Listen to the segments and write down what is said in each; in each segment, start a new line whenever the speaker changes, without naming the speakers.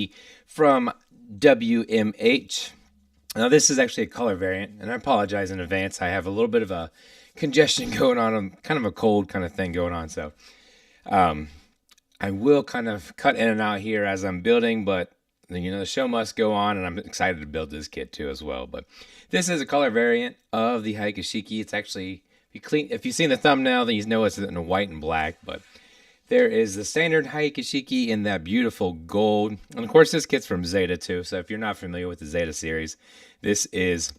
Shiki from WMH. Now this is actually a color variant, and I apologize in advance. I have a little bit of a congestion going on, kind of a cold kind of thing going on, so I will kind of cut in and out here as I'm building, but the show must go on, and I'm excited to build this kit too as well. But this is a color variant of the Hyaku Shiki. It's actually, if you've seen the thumbnail, then you know it's in white and black, but there is the standard Hyaku Shiki in that beautiful gold. And of course, this kit's from Zeta too, so if you're not familiar with the Zeta series, this is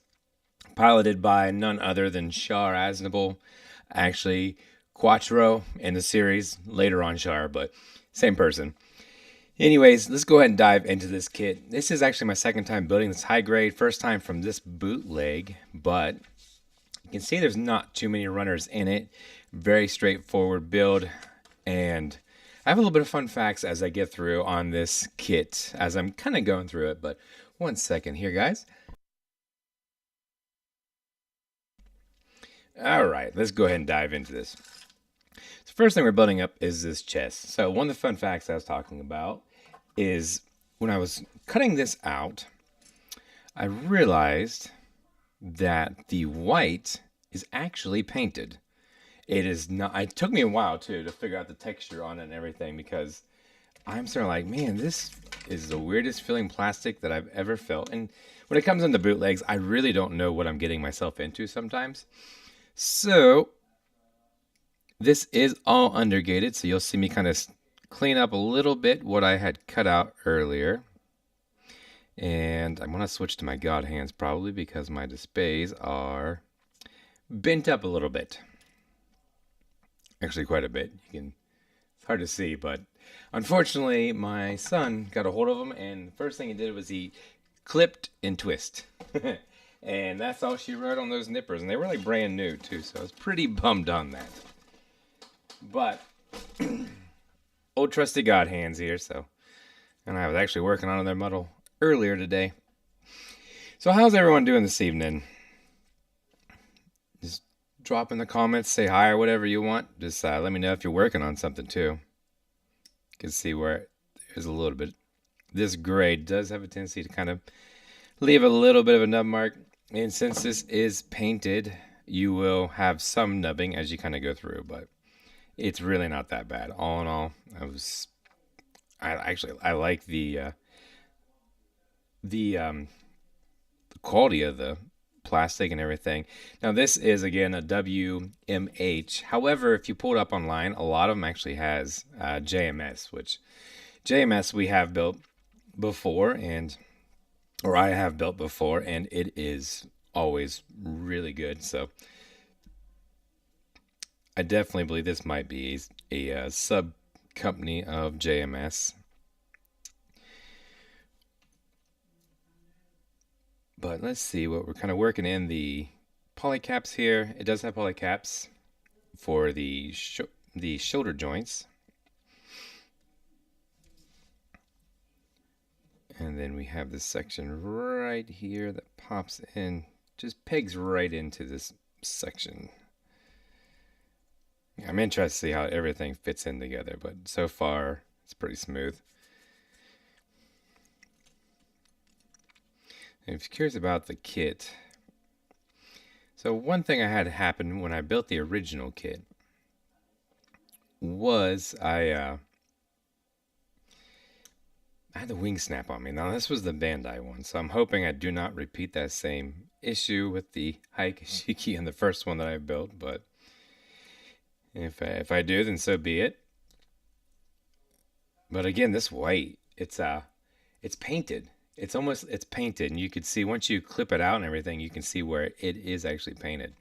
piloted by none other than Shar Aznable, actually Quattro in the series, later on Shar, but same person. Anyways, let's go ahead and dive into this kit. This is actually my second time building this high grade, first time from this bootleg, but you can see there's not too many runners in it. Very straightforward build, and I have a little bit of fun facts as I get through on this kit as I'm kind of going through it, but one second here, guys. All right, let's go ahead and dive into this. So first thing we're building up is this chest. So one of the fun facts I was talking about is when I was cutting this out, I realized that the white is actually painted. It is not. It took me a while too to figure out the texture on it and everything, because I'm sort of like, man, this is the weirdest feeling plastic that I've ever felt. And when it comes into bootlegs, I really don't know what I'm getting myself into sometimes. So this is all undergated, so you'll see me kind of clean up a little bit what I had cut out earlier. And I'm going to switch to my God hands probably because my displays are bent up a little bit. Actually, quite a bit. It's hard to see, but unfortunately, my son got a hold of them, and the first thing he did was he clipped and twist. And that's all she wrote on those nippers, and they were like brand new too, so I was pretty bummed on that. But old trusty God hands here, so, and I was actually working on their model earlier today. So how's everyone doing this evening? Just drop in the comments, say hi or whatever you want. Just let me know if you're working on something too. You can see where there's a little bit. This gray does have a tendency to kind of leave a little bit of a nub mark. And since this is painted, you will have some nubbing as you kind of go through, but it's really not that bad. All in all, I like the quality of the plastic and everything. Now this is again a WMH. However, if you pull it up online, a lot of them actually has JMS, which JMS we have built before, or I have built before, and it is always really good. So I definitely believe this might be a sub company of JMS. But let's see what we're kind of working in the polycaps here. It does have polycaps for the shoulder joints. And then we have this section right here that pops in, just pegs right into this section. I'm interested to see how everything fits in together, but so far it's pretty smooth. And if you're curious about the kit, so one thing I had happen when I built the original kit was I had the wing snap on me. Now this was the Bandai one, so I'm hoping I do not repeat that same issue with the Hyaku Shiki and the first one that I built, but if I do, then so be it. But again, this white, it's painted. It's painted, and you could see once you clip it out and everything, you can see where it is actually painted.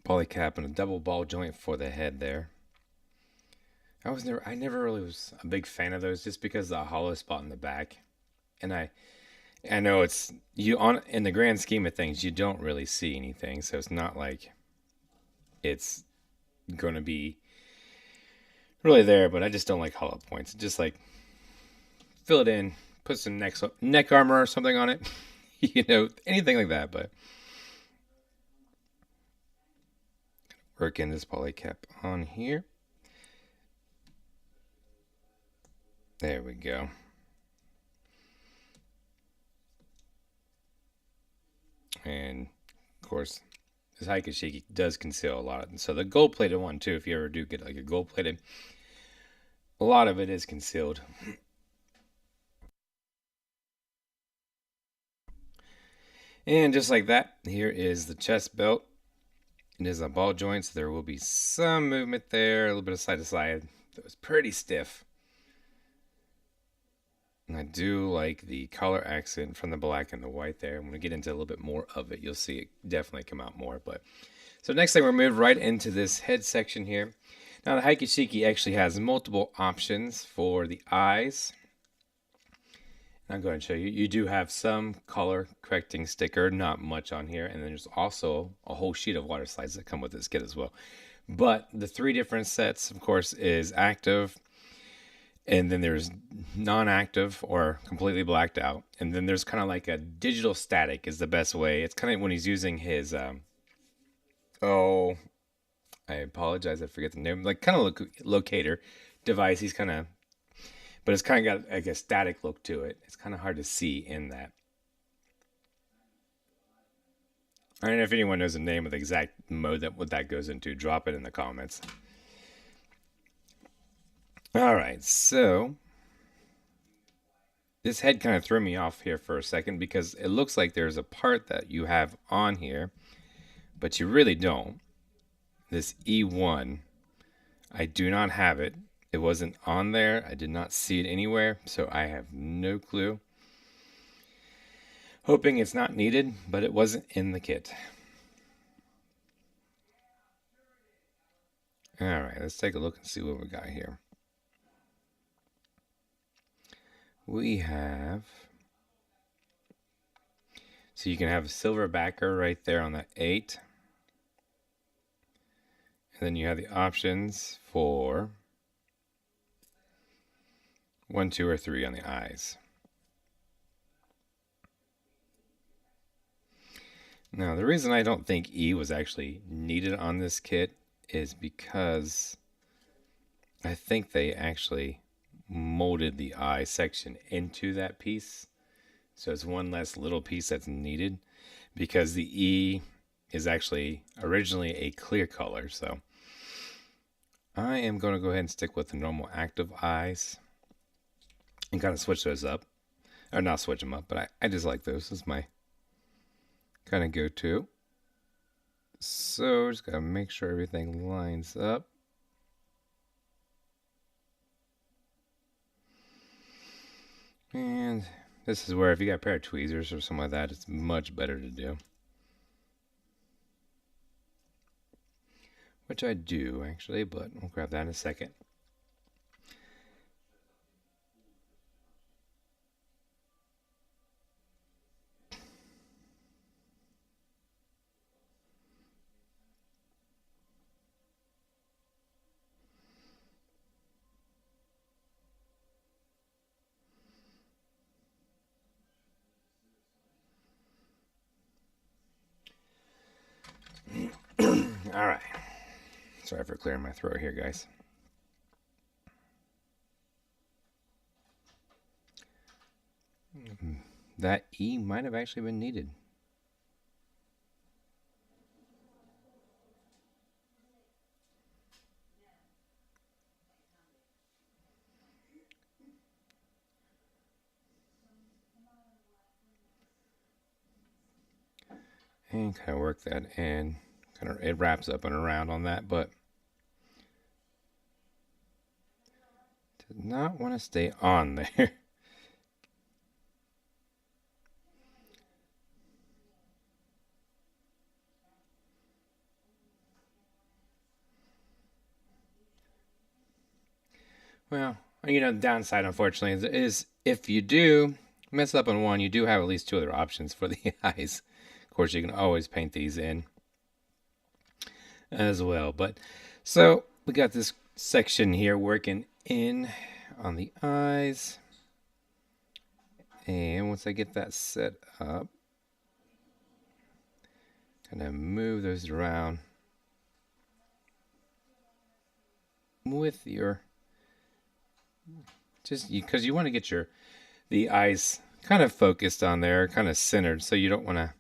Polycap and a double ball joint for the head there. I never really was a big fan of those, just because of the hollow spot in the back. And I know it's in the grand scheme of things, you don't really see anything, so it's not like it's going to be really there, but I just don't like hollow points. Just like fill it in, put some neck armor or something on it, anything like that. But work in this polycap on here. There we go. And of course, this Hyaku does conceal a lot. And so the gold plated one too, if you ever do get like a gold plated, a lot of it is concealed. And just like that, here is the chest belt. It is a ball joint, so there will be some movement there, a little bit of side to side. That was pretty stiff. And I do like the color accent from the black and the white there. I'm going to get into a little bit more of it. You'll see it definitely come out more. But so next thing, we're moved right into this head section here. Now the Hyaku actually has multiple options for the eyes. I'm going to show you. You do have some color correcting sticker, not much on here. And then there's also a whole sheet of water slides that come with this kit as well. But the three different sets, of course, is active. And then there's non-active or completely blacked out. And then there's kind of like a digital static is the best way. It's kind of when he's using his, I apologize, I forget the name, like kind of locator device. He's kind of, but it's kind of got like a static look to it. It's kind of hard to see in that. I don't know if anyone knows the name of the exact mode that what that goes into. Drop it in the comments. All right, so this head kind of threw me off here for a second because it looks like there's a part that you have on here, but you really don't. This E1, I do not have it. It wasn't on there. I did not see it anywhere, so I have no clue. Hoping it's not needed, but it wasn't in the kit. All right, let's take a look and see what we got here. We have, so you can have a silver backer right there on the 8. And then you have the options for 1, 2, or 3 on the eyes. Now, the reason I don't think E was actually needed on this kit is because I think they actually molded the eye section into that piece. So it's one less little piece that's needed because the E is actually originally a clear color. So I am going to go ahead and stick with the normal active eyes and kind of switch those up. Or not switch them up, but I just like those. This is my kind of go-to. So just gotta make sure everything lines up. And this is where if you got a pair of tweezers or something like that, it's much better to do. Which I do actually, but we'll grab that in a second. All right. Sorry for clearing my throat here, guys. That E might have actually been needed. And kind of work that in. Kind of, it wraps up and around on that, but did not want to stay on there. Well, you know, the downside, unfortunately, is if you do mess up on one, you do have at least 2 other options for the eyes. Of course, you can always paint these in as well. But so we got this section here working in on the eyes. And once I get that set up, kind of move those around with your just because you want to get the eyes kind of focused on there, kind of centered, so you don't want to,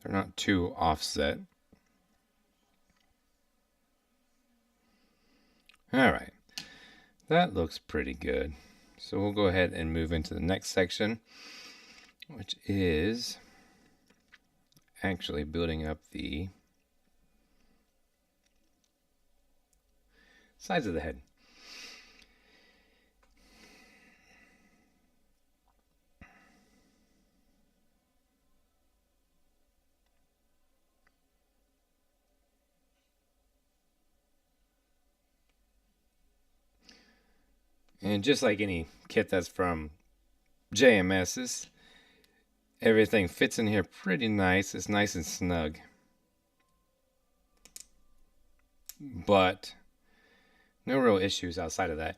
they're not too offset. All right, that looks pretty good. So we'll go ahead and move into the next section, which is actually building up the sides of the head. And just like any kit that's from JMS's, everything fits in here pretty nice. It's nice and snug. But no real issues outside of that.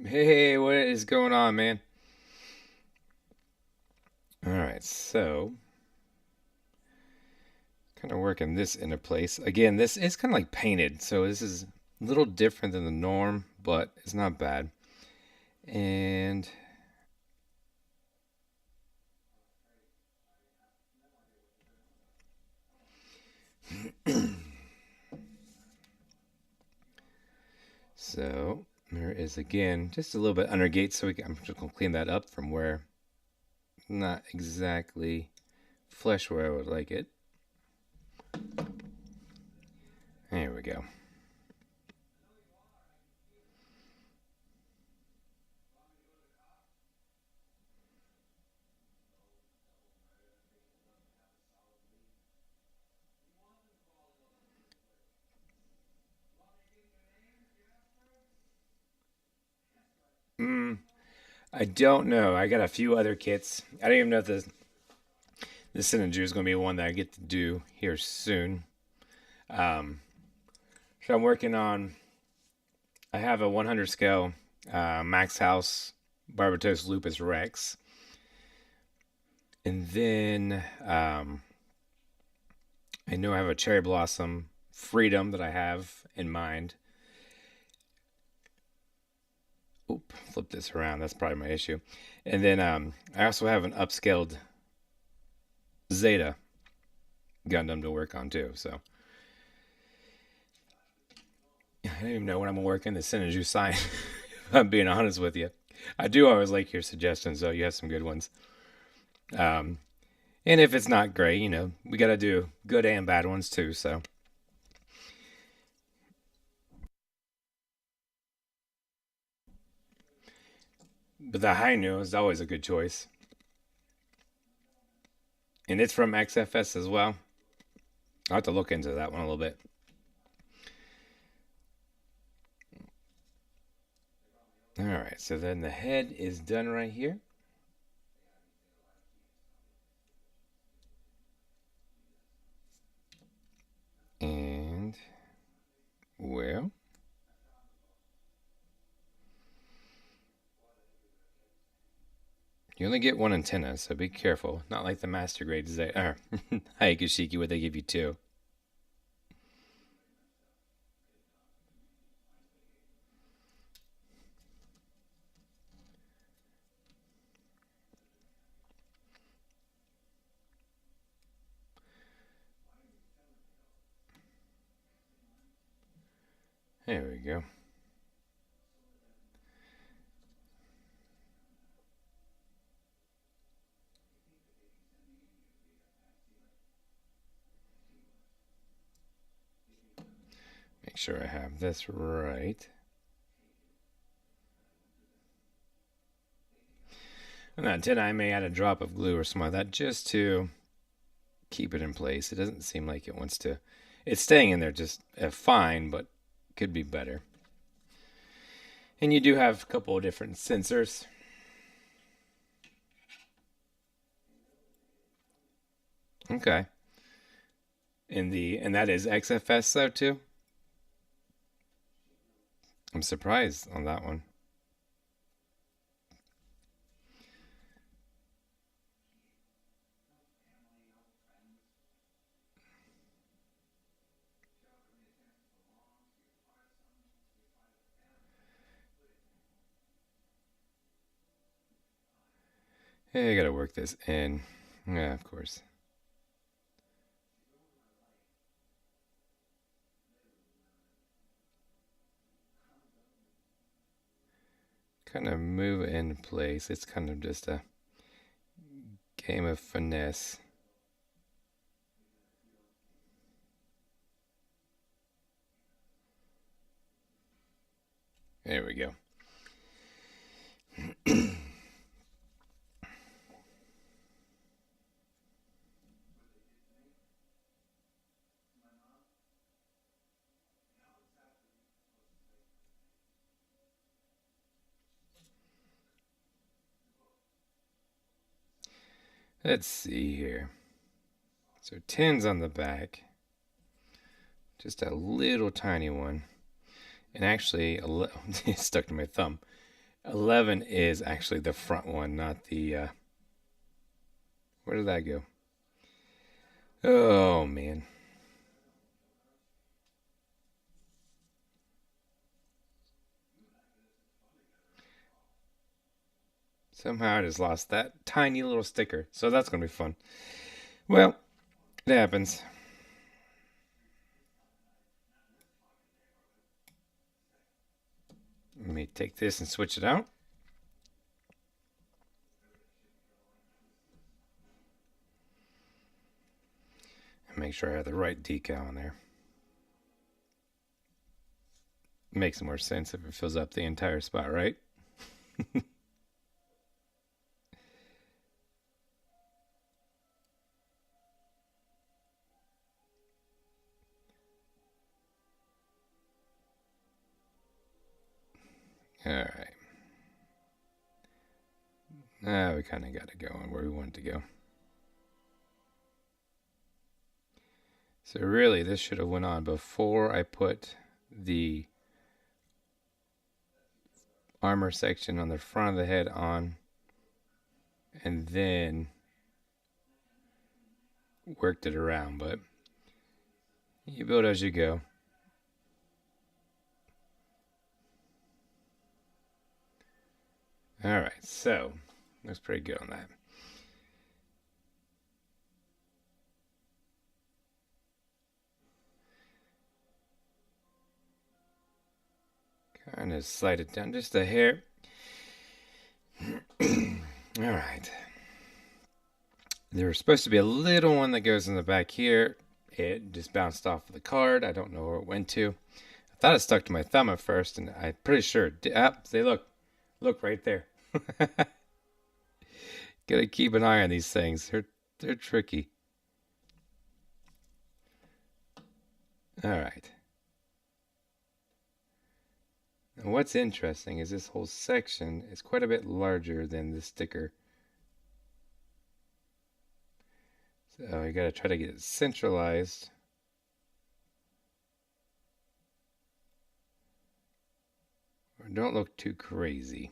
Hey, what is going on, man? All right, so kind of working this into place. Again, this is kind of like painted, so this is a little different than the norm, but it's not bad. And so there is again just a little bit under gate, so I'm just gonna clean that up from where not exactly flush where I would like it. There we go. I don't know. I got a few other kits. I don't even know if the Synergy is going to be one that I get to do here soon. So I'm working on. I have a 100 scale Max House Barbatos Lupus Rex, and then I know I have a Cherry Blossom Freedom that I have in mind. Oop, flip this around. That's probably my issue. And then I also have an upscaled Zeta Gundam to work on too. So I don't even know when I'm gonna work in the Synergy sign. If I'm being honest with you, I do always like your suggestions, though. You have some good ones. Um, and if it's not great, we got to do good and bad ones too. So but the Hyaku is always a good choice. And it's from XFS as well. I'll have to look into that one a little bit. All right, so then the head is done right here. And, well, you only get one antenna, so be careful. Not like the master grade Zeta, or Hyaku Shiki, where they give you two. There we go. Make sure I have this right. On that antenna, I may add a drop of glue or something like that just to keep it in place. It doesn't seem like it wants to. It's staying in there just fine, but could be better. And you do have a couple of different sensors. Okay. And that is XFS though too. I'm surprised on that one. Hey, I gotta work this in. Yeah, of course. Kind of move it in place. It's kind of just a game of finesse. There we go. Let's see here. So 10's on the back. Just a little tiny one. And actually, it's stuck to my thumb. 11 is actually the front one, not the. Where did that go? Oh, man. Somehow I just lost that tiny little sticker. So that's going to be fun. Well, it happens. Let me take this and switch it out. And make sure I have the right decal on there. Makes more sense if it fills up the entire spot, right? All right. Now we kind of got to go on where we want to go. So really, this should have went on before I put the armor section on the front of the head on, and then worked it around. But you build as you go. All right, so looks pretty good on that. Kind of slide it down just a hair. All right. There's supposed to be a little one that goes in the back here. It just bounced off of the card. I don't know where it went to. I thought it stuck to my thumb at first, and I'm pretty sure it did. Say, look right there. Gotta keep an eye on these things. They're tricky. All right. And what's interesting is this whole section is quite a bit larger than the sticker. So you gotta try to get it centralized. Or don't look too crazy.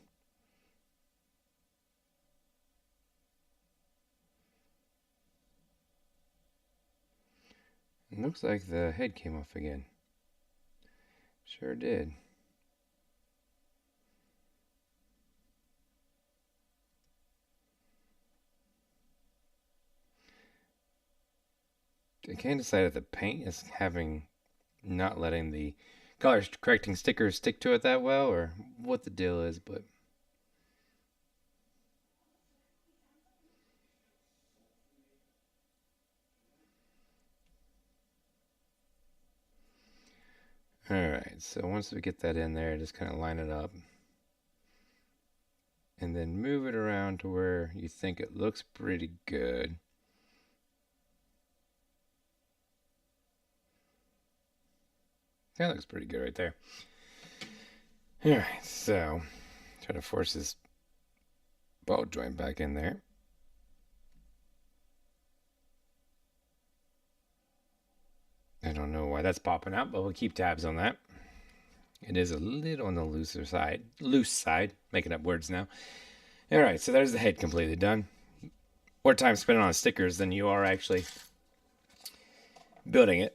It looks like the head came off again. Sure did. I can't decide if the paint is not letting the color correcting stickers stick to it that well, or what the deal is, but alright, so once we get that in there, just kind of line it up. And then move it around to where you think it looks pretty good. That looks pretty good right there. Alright, so try to force this ball joint back in there. I don't know why that's popping out, but we'll keep tabs on that. It is a little on the loose side, making up words now. All right, so there's the head completely done. More time spent on stickers than you are actually building it.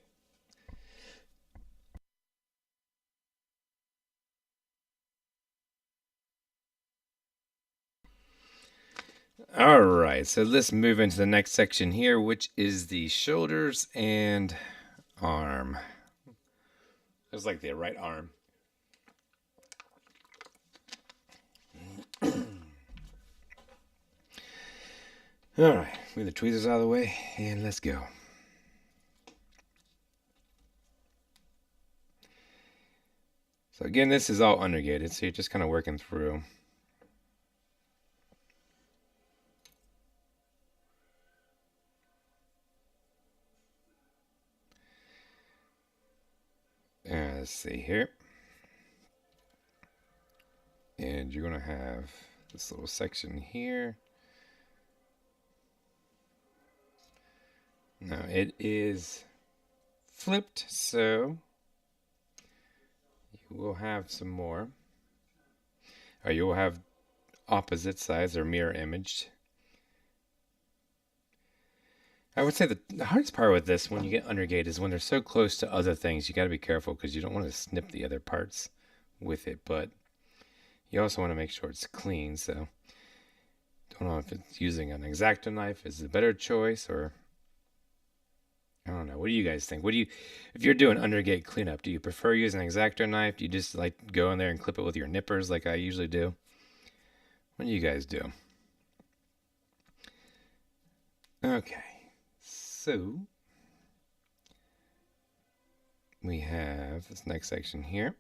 All right, so let's move into the next section here, which is the shoulders and arm. It's like the right arm. All right, move the tweezers out of the way, and let's go. So again, this is all undergated, so you're just kind of working through. Let's see here. And you're going to have this little section here. Now it is flipped, so you will have some more. Or you will have opposite sides or mirror imaged. I would say the hardest part with this when you get undergate is when they're so close to other things. You got to be careful because you don't want to snip the other parts with it, but you also want to make sure it's clean. So don't know if it's using an X-Acto knife is a better choice, or I don't know. What do you guys think? If you're doing undergate cleanup, do you prefer using an X-Acto knife? Do you just like go in there and clip it with your nippers like I usually do? What do you guys do? Okay, so we have this next section here.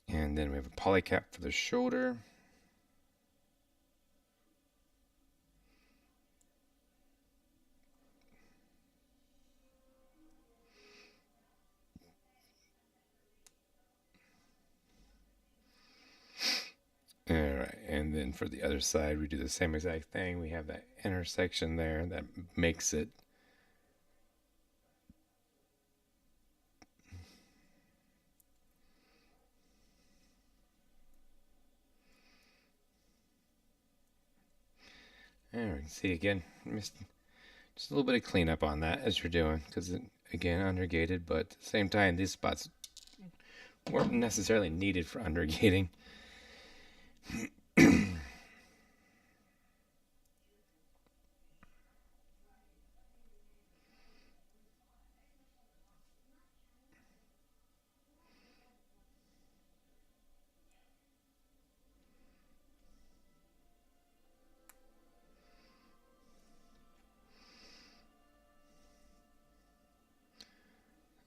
And then we have a poly cap for the shoulder. All right, and then for the other side, we do the same exact thing. We have that intersection there that makes it. There we can see again, just a little bit of cleanup on that as you're doing, because again, undergated, but at the same time, these spots weren't necessarily needed for undergating.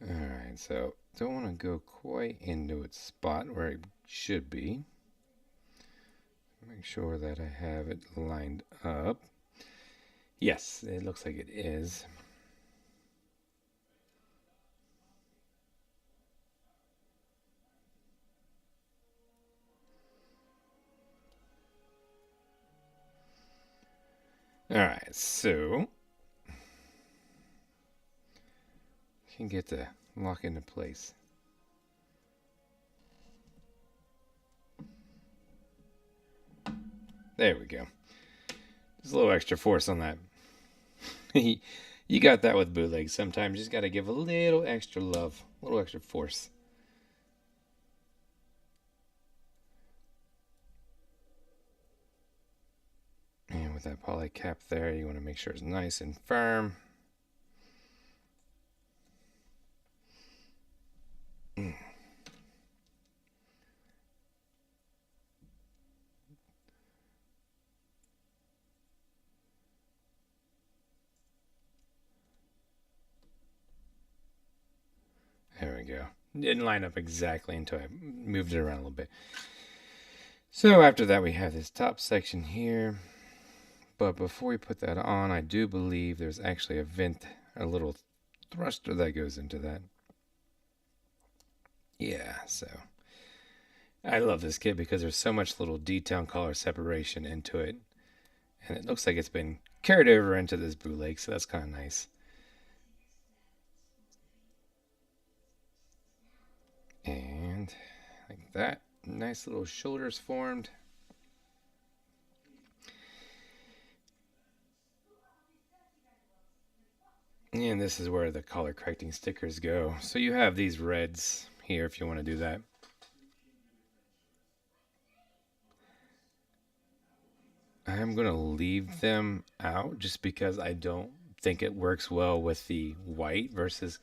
Alright, so don't want to go quite into its spot where it should be. Make sure that I have it lined up. Yes, it looks like it is. Alright, so can get to lock into place. There we go. Just a little extra force on that. You got that with bootleg. Sometimes you just got to give a little extra love, a little extra force. And with that poly cap there, you want to make sure it's nice and firm. There we go. Didn't line up exactly until I moved it around a little bit. So after that, we have this top section here. But before we put that on, I do believe there's actually a vent, a little thruster that goes into that. Yeah, so I love this kit because there's so much little detail and color separation into it. And it looks like it's been carried over into this bootleg, so that's kind of nice. And like that, nice little shoulders formed. And this is where the color correcting stickers go. So you have these reds here if you want to do that. I'm going to leave them out just because I don't think it works well with the white versus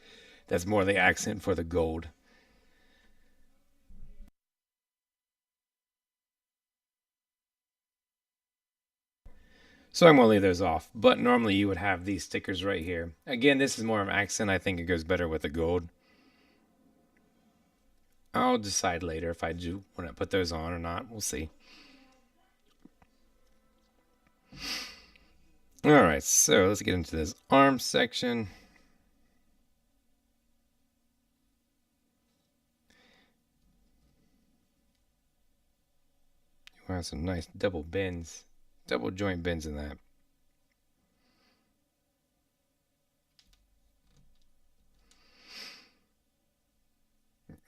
that's more the accent for the gold. So I'm going to leave those off. But normally you would have these stickers right here. Again, this is more of an accent. I think it goes better with the gold. I'll decide later if I do want to put those on or not. We'll see. All right, so let's get into this arm section. You have some nice double bends, double joint bends in that.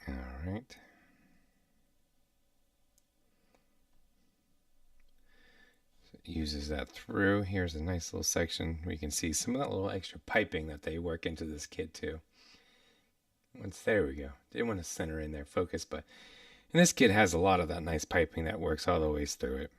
All right. So it uses that through. Here's a nice little section where you can see some of that little extra piping that they work into this kit too. There we go. Didn't want to center in there, focus, but and this kit has a lot of that nice piping that works all the ways through it.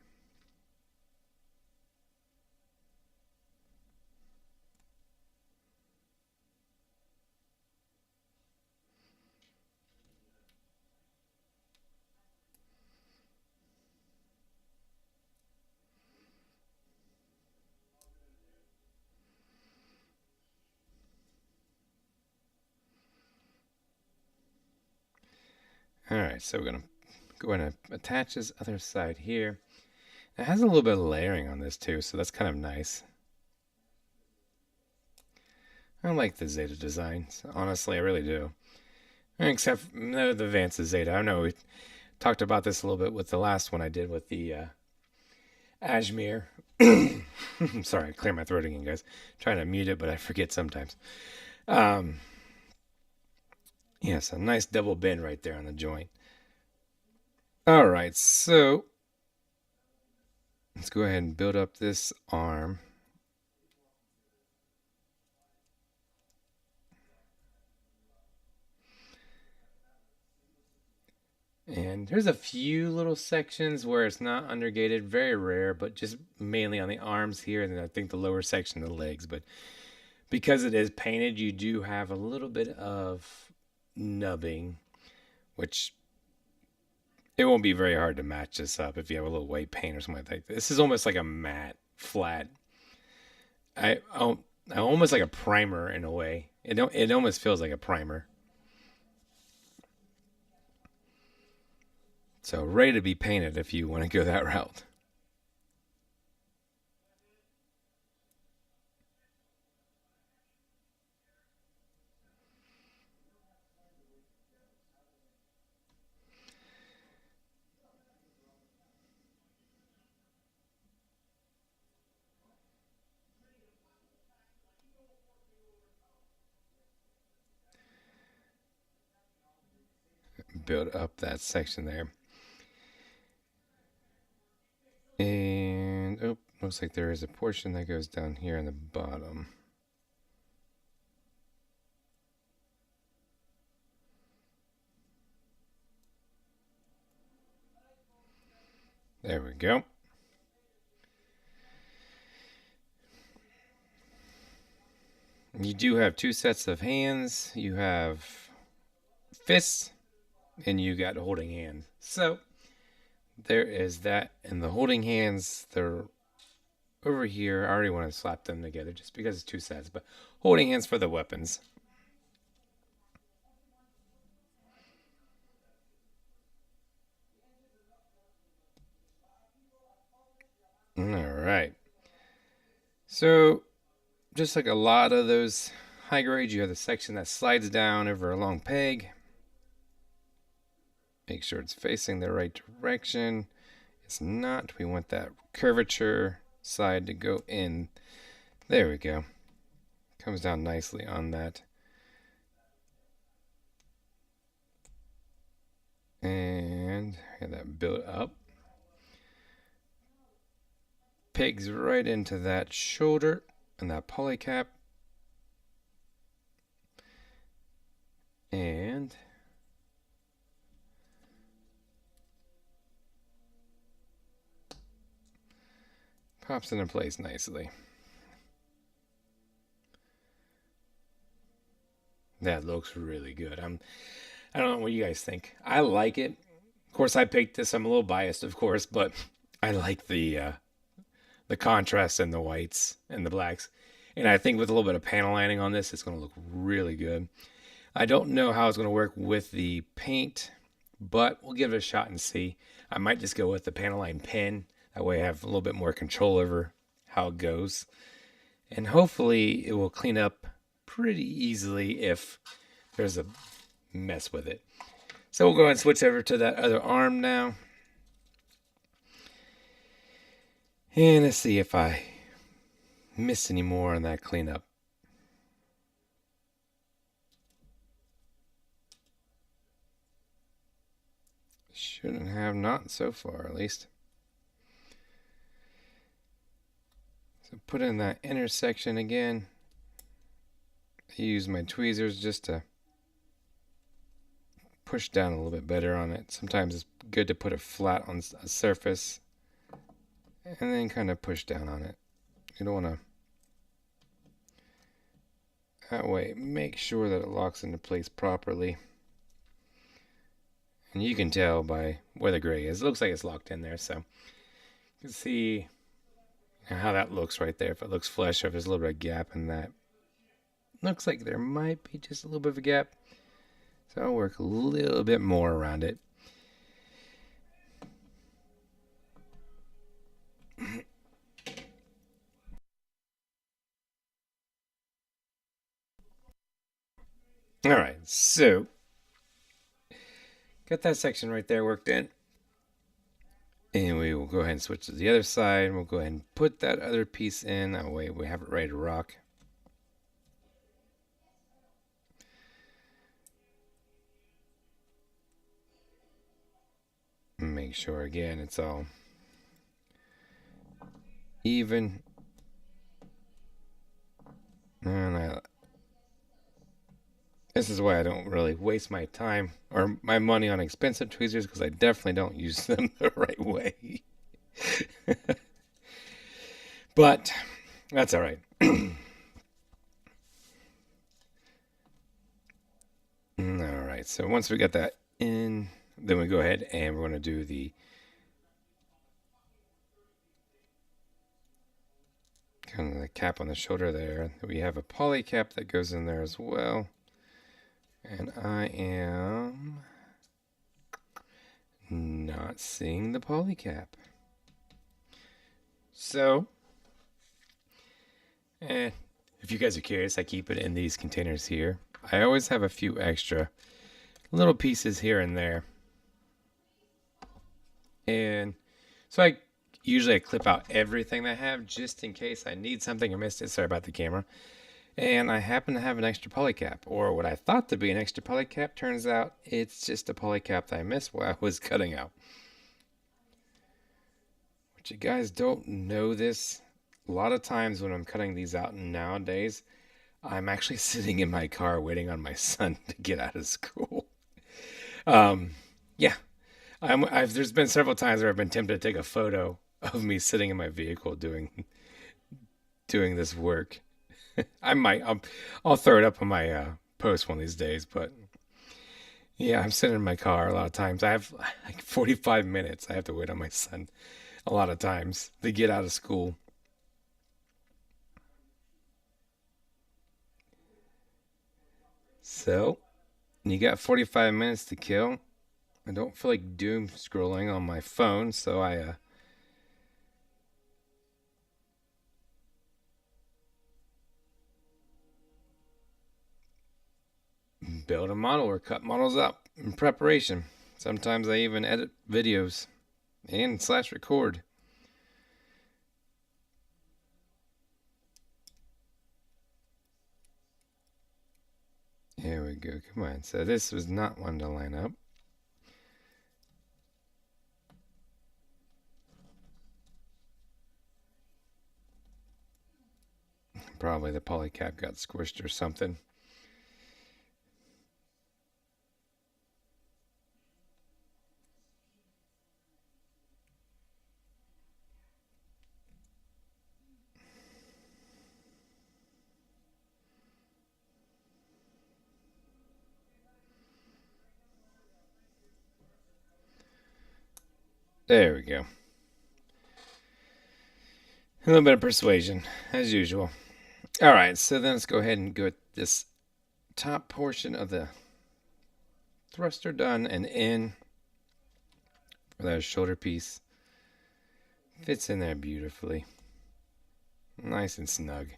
All right, so we're going to go ahead and attach this other side here. It has a little bit of layering on this too, so that's kind of nice. I like the Zeta designs. Honestly, I really do. Except for the Vance Zeta. I know we talked about this a little bit with the last one I did with the Ashmere. Sorry, I clear my throat again, guys. Trying to mute it, but I forget sometimes. Um, yes, a nice double bend right there on the joint. All right, so let's go ahead and build up this arm. And there's a few little sections where it's not undergated, very rare, but just mainly on the arms here, and then I think the lower section of the legs. But because it is painted, you do have a little bit of nubbing, which it won't be very hard to match this up if you have a little white paint or something like that. This is almost like a matte, flat. I almost like a primer in a way. It almost feels like a primer. So ready to be painted if you want to go that route. Build up that section there. And oh, looks like there is a portion that goes down here in the bottom. There we go. You do have two sets of hands. You have fists, and you got holding hands. So there is that. And the holding hands, they're over here. I already want to slap them together just because it's two sets, but holding hands for the weapons. All right. So just like a lot of those high grades, you have the section that slides down over a long peg. Make sure it's facing the right direction. It's not. We want that curvature side to go in. There we go. Comes down nicely on that. And have that built up. Pegs right into that shoulder and that poly cap. And Pops into place nicely. That looks really good. I don't know what you guys think. I like it. Of course, I picked this. I'm a little biased, of course, but I like the contrast in the whites and the blacks. And I think with a little bit of panel lining on this, it's going to look really good. I don't know how it's going to work with the paint, but we'll give it a shot and see. I might just go with the panel line pen. That way I have a little bit more control over how it goes. And hopefully it will clean up pretty easily if there's a mess with it. So we'll go ahead and switch over to that other arm now. And let's see if I missed any more on that cleanup. Shouldn't have, not so far at least. So put in that intersection again. I use my tweezers just to push down a little bit better on it. Sometimes it's good to put it flat on a surface and then kind of push down on it. You don't want to, that way make sure that it locks into place properly. And you can tell by where the gray is. It looks like it's locked in there, so you can see how that looks right there. If it looks flush, or if there's a little bit of gap in that. Looks like there might be just a little bit of a gap. So I'll work a little bit more around it. All right, so got that section right there worked in. And we will go ahead and switch to the other side. We'll go ahead and put that other piece in. That way we have it ready to rock. Make sure again it's all even. And this is why I don't really waste my time or my money on expensive tweezers, because I definitely don't use them the right way. But that's all right. All right, so once we got that in, then we go ahead and we're going to do the kind of the cap on the shoulder there. We have a poly cap that goes in there as well. And I am not seeing the poly cap. So, if you guys are curious, I keep it in these containers here. I always have a few extra little pieces here and there. And so I usually clip out everything I have just in case I need something or missed it. Sorry about the camera. And I happen to have an extra poly cap, or what I thought to be an extra poly cap. Turns out it's just a poly cap that I missed while I was cutting out. But you guys don't know this. A lot of times when I'm cutting these out nowadays, I'm actually sitting in my car waiting on my son to get out of school. Yeah, there's been several times where I've been tempted to take a photo of me sitting in my vehicle doing this work. I might. I'll throw it up on my post one of these days. But yeah, I'm sitting in my car a lot of times. I have like 45 minutes. I have to wait on my son a lot of times to get out of school. So you got 45 minutes to kill. I don't feel like doom scrolling on my phone, so I build a model or cut models up in preparation. Sometimes I even edit videos and / record. Here we go. Come on. So this was not one to line up. Probably the poly cap got squished or something. There we go. A little bit of persuasion, as usual. All right, so then let's go ahead and get this top portion of the thruster done and in for that shoulder piece. Fits in there beautifully. Nice and snug.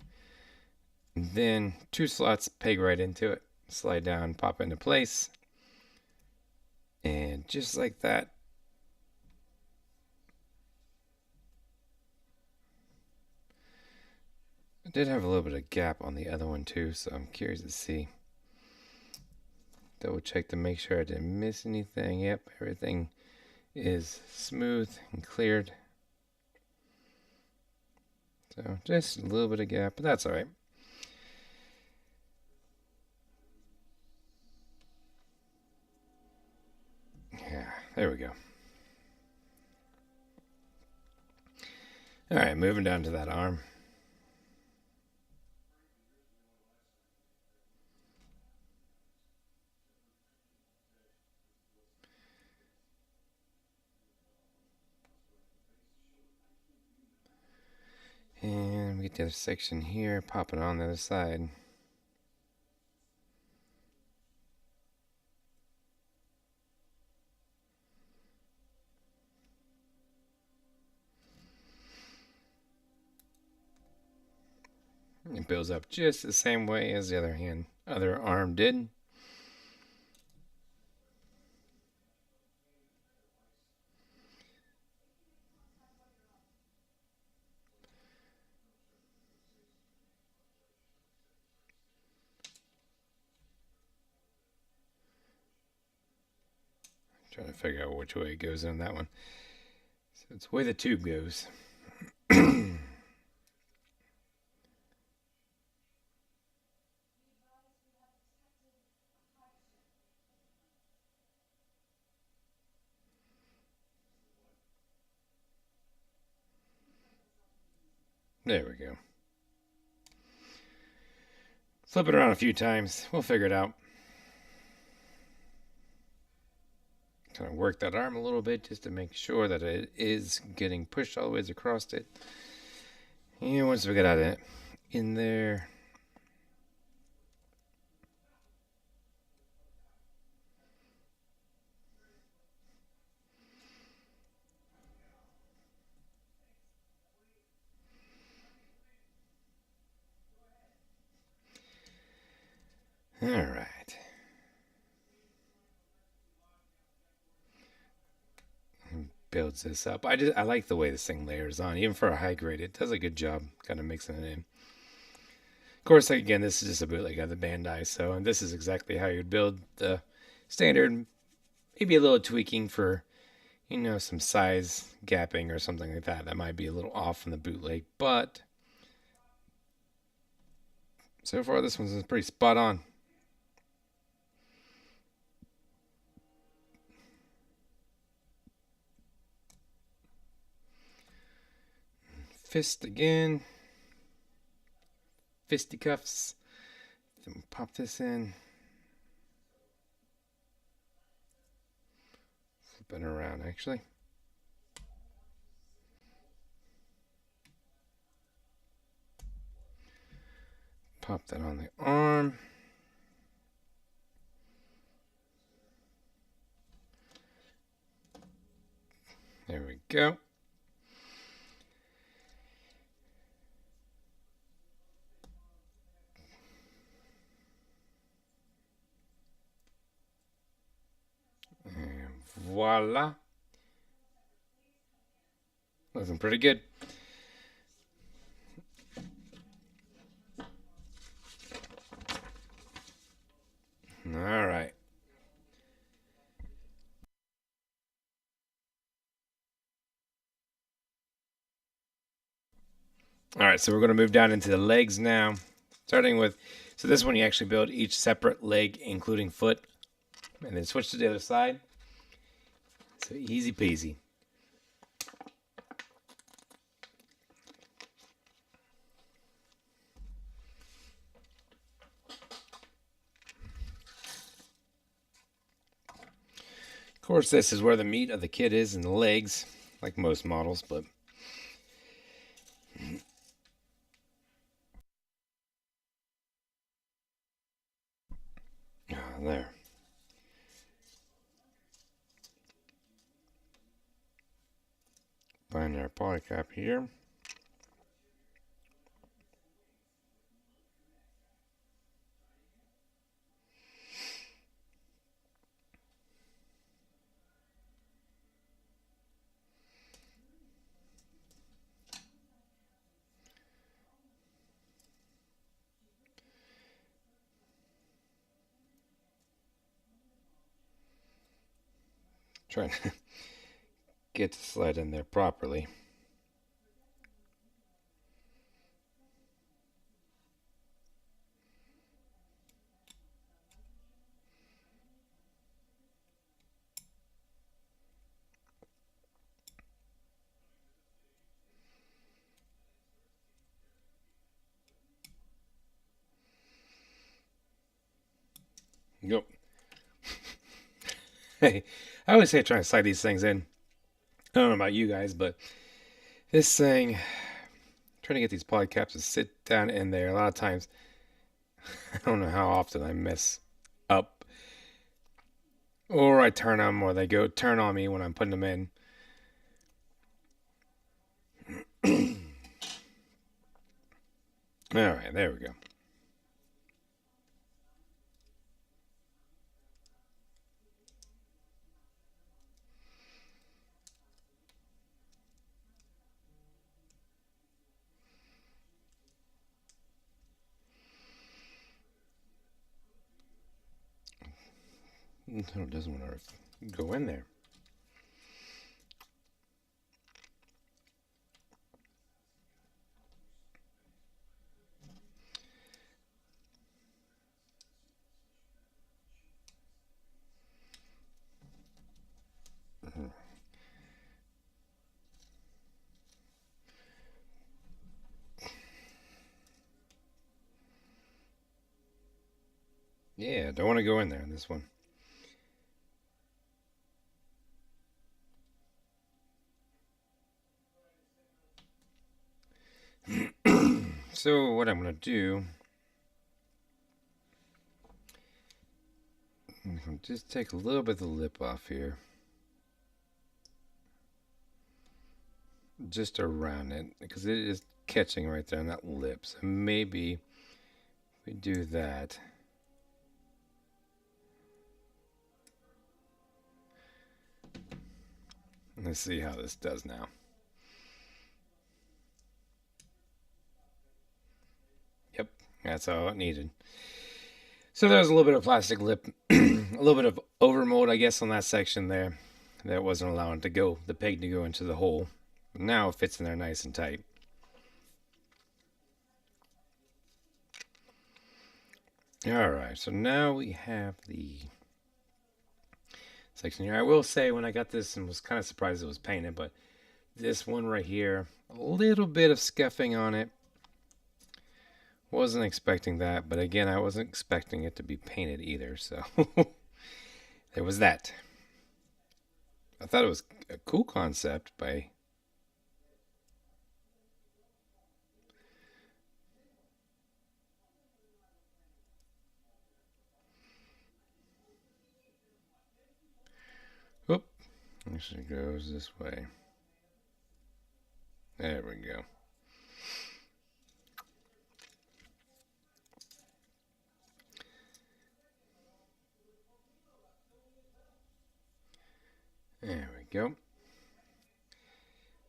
And then 2 slots peg right into it. Slide down, pop into place. And just like that. I did have a little bit of gap on the other one too, so I'm curious to see. Double check to make sure I didn't miss anything. Yep, everything is smooth and cleared. So just a little bit of gap, but that's all right. Yeah, there we go. All right, moving down to that arm. And we get the other section here, pop it on the other side. It builds up just the same way as the other arm did. Trying to figure out which way it goes on that one. So it's the way the tube goes. There we go. Flip it around a few times. We'll figure it out. Kind of work that arm a little bit just to make sure that it is getting pushed all the ways across it. And once we get out of it, in there. All right. Builds this up. I like the way this thing layers on. Even for a high grade, it does a good job kind of mixing it in. Of course, like, again, this is just a bootleg of the Bandai, so and this is exactly how you'd build the standard. Maybe a little tweaking for, some size gapping or something like that. That might be a little off from the bootleg, but so far this one's pretty spot on. Fist again. Fisticuffs. Then pop this in. Flip it around, actually. Pop that on the arm. There we go. And voila. Looking pretty good. All right. All right, so we're going to move down into the legs now. Starting with, so this one you actually build each separate leg, including foot, and then switch to the other side. So easy peasy. Of course, this is where the meat of the kit is in the legs. like most models, but there. Find our polycap here. Trying to get the sled in there properly. Yep. Hey, I always say trying to slide these things in. I don't know about you guys, but this thing, trying to get these polycaps to sit down in there, a lot of times, I don't know how often I mess up. Or I turn them, or they go turn on me when I'm putting them in. Alright, there we go. No, it doesn't want to go in there. Yeah, don't want to go in there in this one. So what I'm going to do, just take a little bit of the lip off here. Just around it, because it is catching right there on that lip. So maybe we do that. Let's see how this does now. Yep, that's all it needed. So there's a little bit of plastic lip, a little bit of overmold, I guess, on that section there. That wasn't allowing the peg to go into the hole. But now it fits in there nice and tight. Alright, so now we have the section here. I will say when I got this and was kind of surprised it was painted, but this one right here, a little bit of scuffing on it. Wasn't expecting that, but again, I wasn't expecting it to be painted either, so there was that. I thought it was a cool concept by... Oop, actually goes this way. There we go. There we go.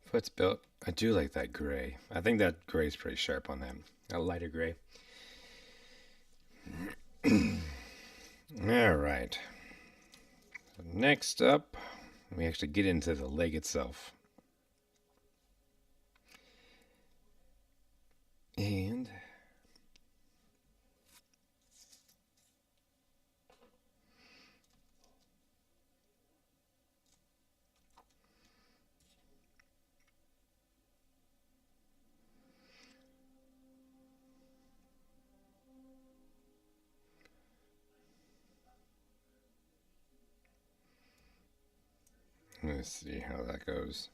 Foot's built. I do like that gray. I think that gray is pretty sharp on that. A lighter gray. All right. So next up, we actually get into the leg itself. And let's see how that goes.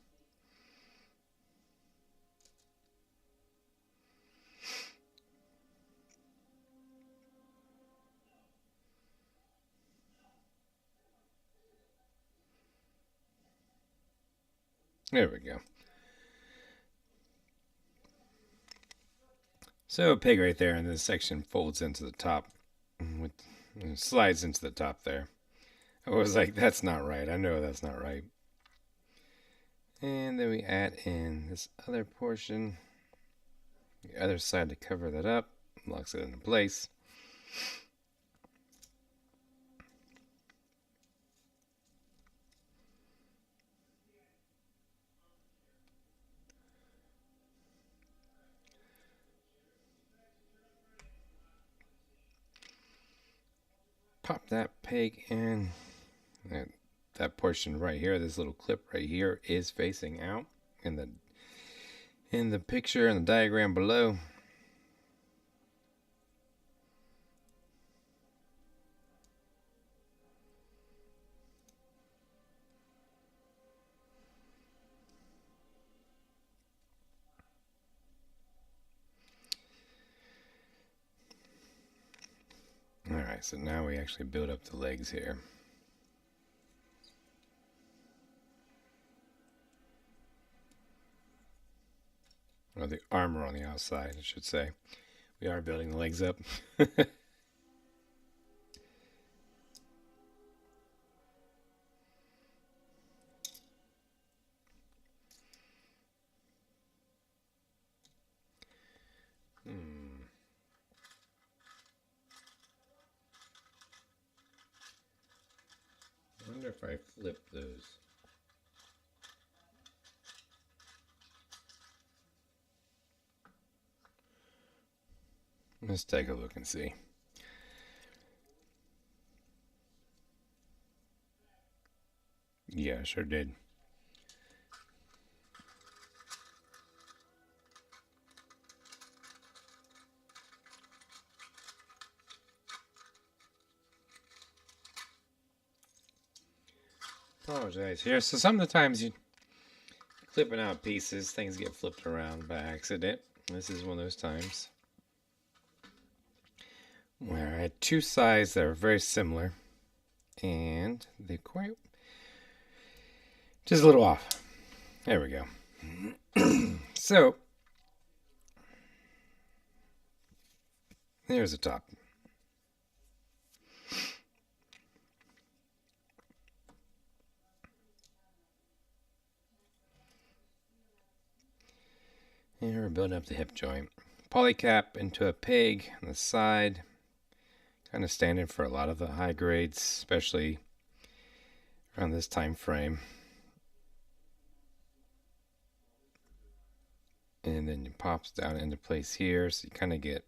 There we go. So a pig right there, and this section folds into the top, with, slides into the top there. I was like, that's not right. I know that's not right. And then we add in this other portion, the other side to cover that up, locks it into place. Pop that peg in. That portion right here, this little clip right here, is facing out in the picture and the diagram below. Alright, so now we actually build up the legs here. Or the armor on the outside, I should say. We are building the legs up. I wonder if I flip those. Let's take a look and see. Yeah, I sure did. Apologize here. So some of the times you clipping out pieces, things get flipped around by accident. This is one of those times where I had two sides that are very similar, and they quite just a little off. There we go. So there's the top. And we're building up the hip joint. Polycap into a peg on the side. Kind of standard for a lot of the high grades, especially around this time frame. And then it pops down into place here, so you kind of get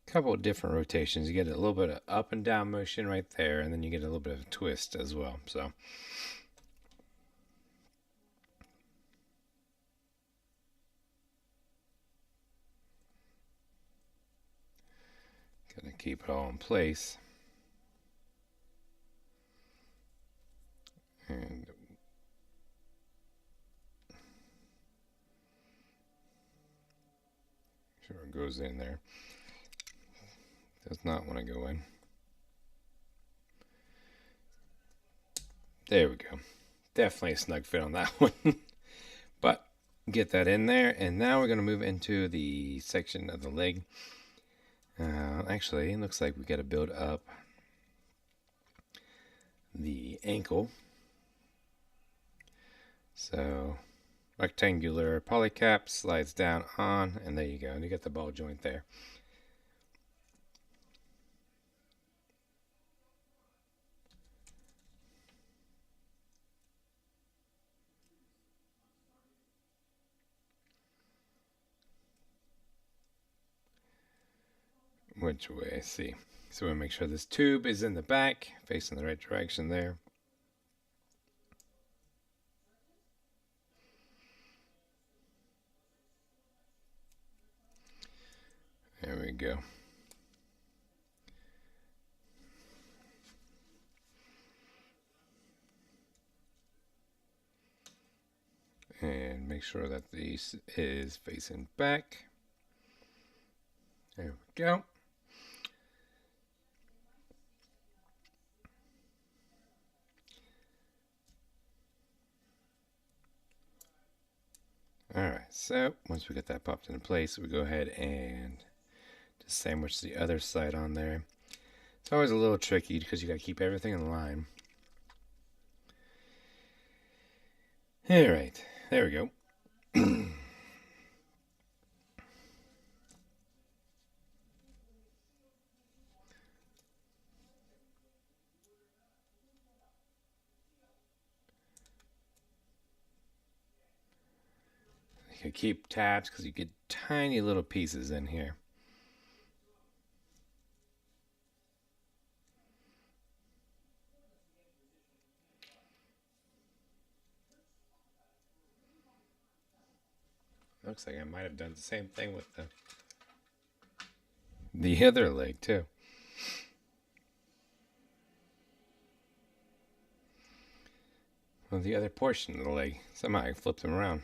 a couple of different rotations. You get a little bit of up and down motion right there, and then you get a little bit of a twist as well. So gotta keep it all in place. And sure it goes in there. Does not want to go in. There we go. Definitely a snug fit on that one. But get that in there, and now we're going to move into the section of the leg. Actually, it looks like we got to build up the ankle. So rectangular polycap slides down on, and there you go. And you got the ball joint there. Which way? I see. So we make sure this tube is in the back, facing the right direction there. There we go. And make sure that this is facing back. There we go. Alright, so once we get that popped into place, we go ahead and just sandwich the other side on there. It's always a little tricky because you got to keep everything in line. Alright, there we go. You can keep tabs because you get tiny little pieces in here. Looks like I might have done the same thing with the other leg too. Well, the other portion of the leg. Somehow I flipped them around.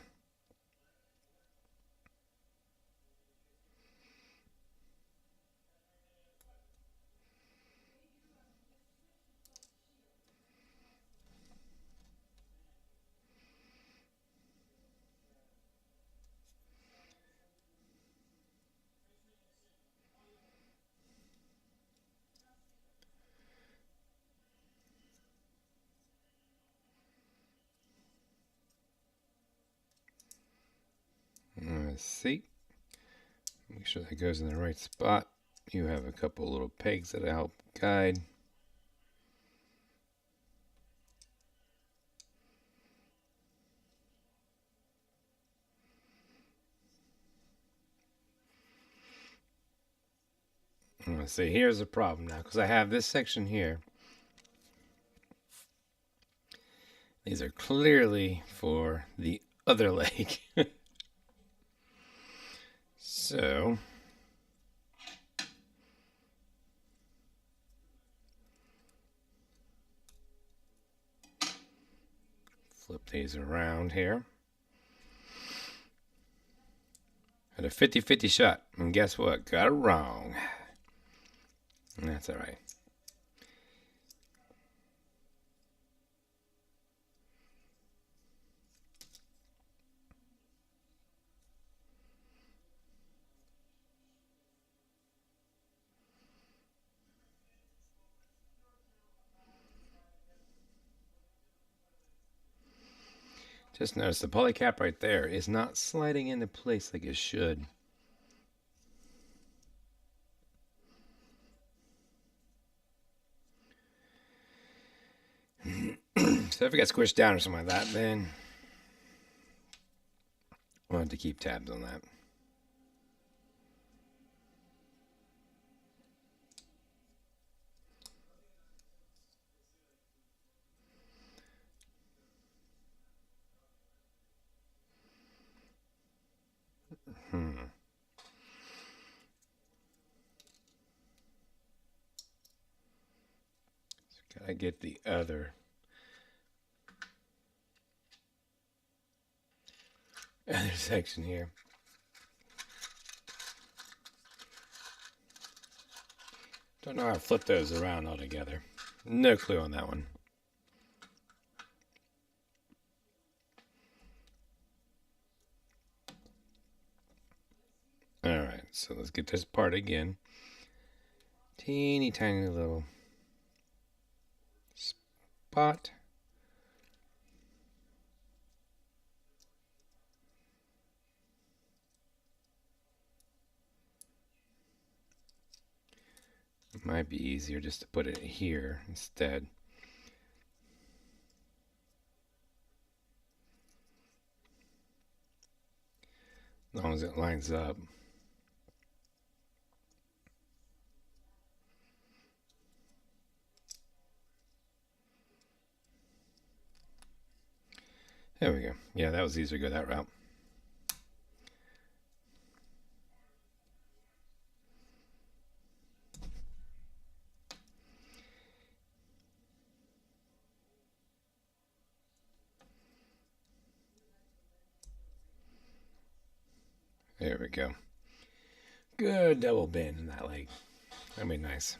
Let's see. Make sure that goes in the right spot. You have a couple little pegs that'll help guide. Let's see, here's the problem now, because I have this section here. These are clearly for the other leg. So, flip these around here. Had a 50-50 shot, and guess what? Got it wrong. That's all right. Just notice the poly cap right there is not sliding into place like it should. So if it gets squished down or something like that, then we'll have to keep tabs on that. So gotta get the other section here. Don't know how to flip those around altogether. No clue on that one. Alright, so let's get this part again. Teeny tiny little spot. It might be easier just to put it here instead. As long as it lines up. There we go. Yeah, that was easier to go that route. There we go. Good double bend in that leg. That'd be nice.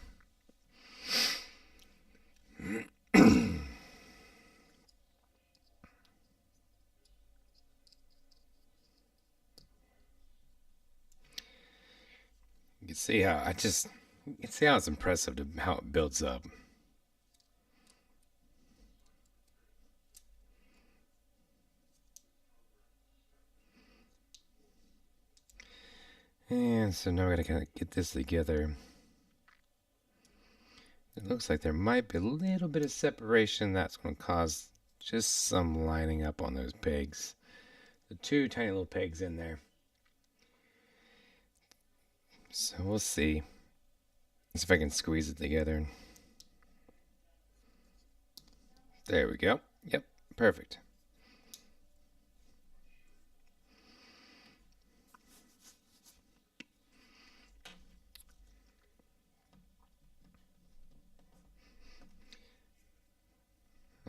can see how you can see how it's impressive to how it builds up. And so now we're gonna kind of get this together. It looks like there might be a little bit of separation that's going to cause just some lining up on those pegs. The two tiny little pegs in there. So we'll see. Let's see if I can squeeze it together. There we go. Yep, perfect.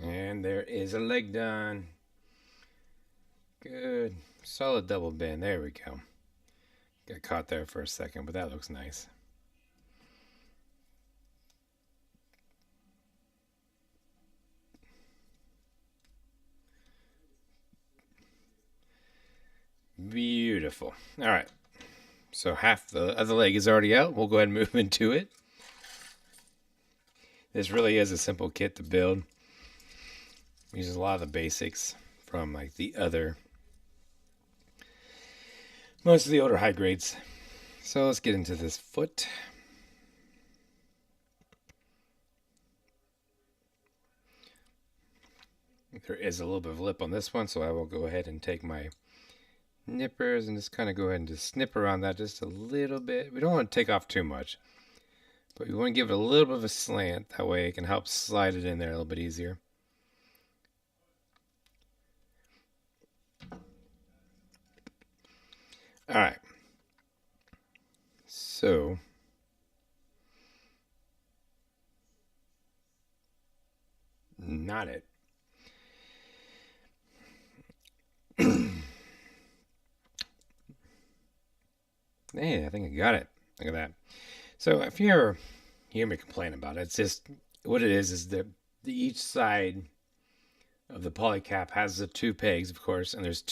And there is a leg done. Good. Solid double bend. There we go. Got caught there for a second, but that looks nice. Beautiful. All right. So half the other leg is already out. We'll go ahead and move into it. This really is a simple kit to build. Uses a lot of the basics from like the other, most of the older high grades. So let's get into this foot. There is a little bit of lip on this one, so I will go ahead and take my nippers and just kind of go ahead and just snip around that just a little bit. We don't want to take off too much, but we want to give it a little bit of a slant. That way it can help slide it in there a little bit easier. All right. So not it. Hey, I think I got it. Look at that. So if you ever hear me complain about it, it's just what it is that each side of the polycap has the two pegs, of course, and there's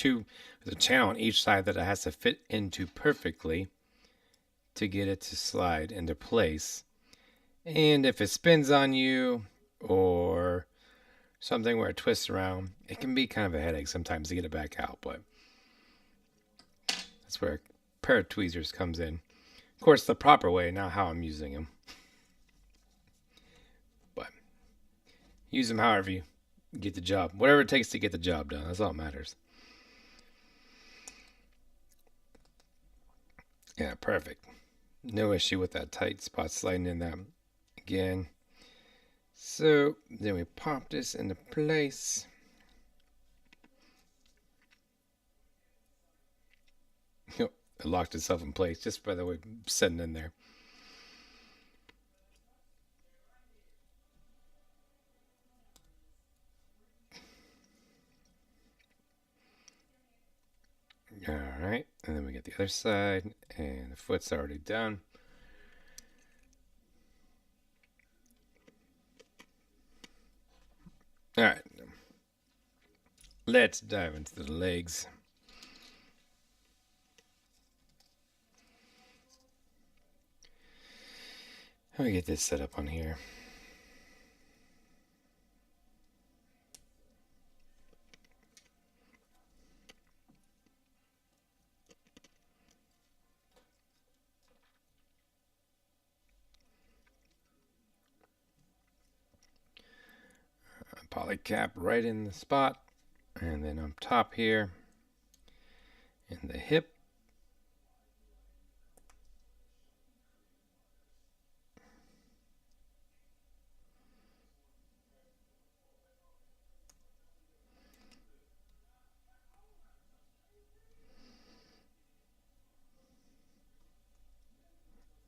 a channel on each side that it has to fit into perfectly to get it to slide into place. And if it spins on you or something where it twists around, it can be kind of a headache sometimes to get it back out, but that's where a pair of tweezers comes in. Of course, the proper way, not how I'm using them. But use them however you get the job. Whatever it takes to get the job done. That's all that matters. Yeah, perfect. No issue with that tight spot sliding in that again. So then we pop this into place. It locked itself in place just by the way setting in there. All right, and then we get the other side, and the foot's already done. All right, let's dive into the legs. Let me get this set up on here. Poly cap right in the spot, and then on top here, in the hip.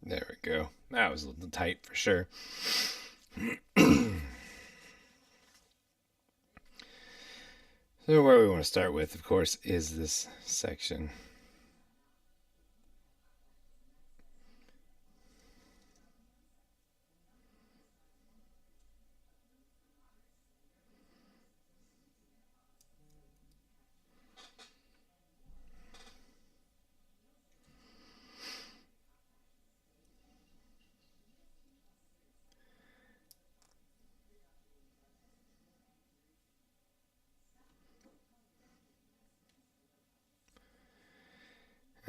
There we go. That was a little tight for sure. So where we want to start with, of course, is this section.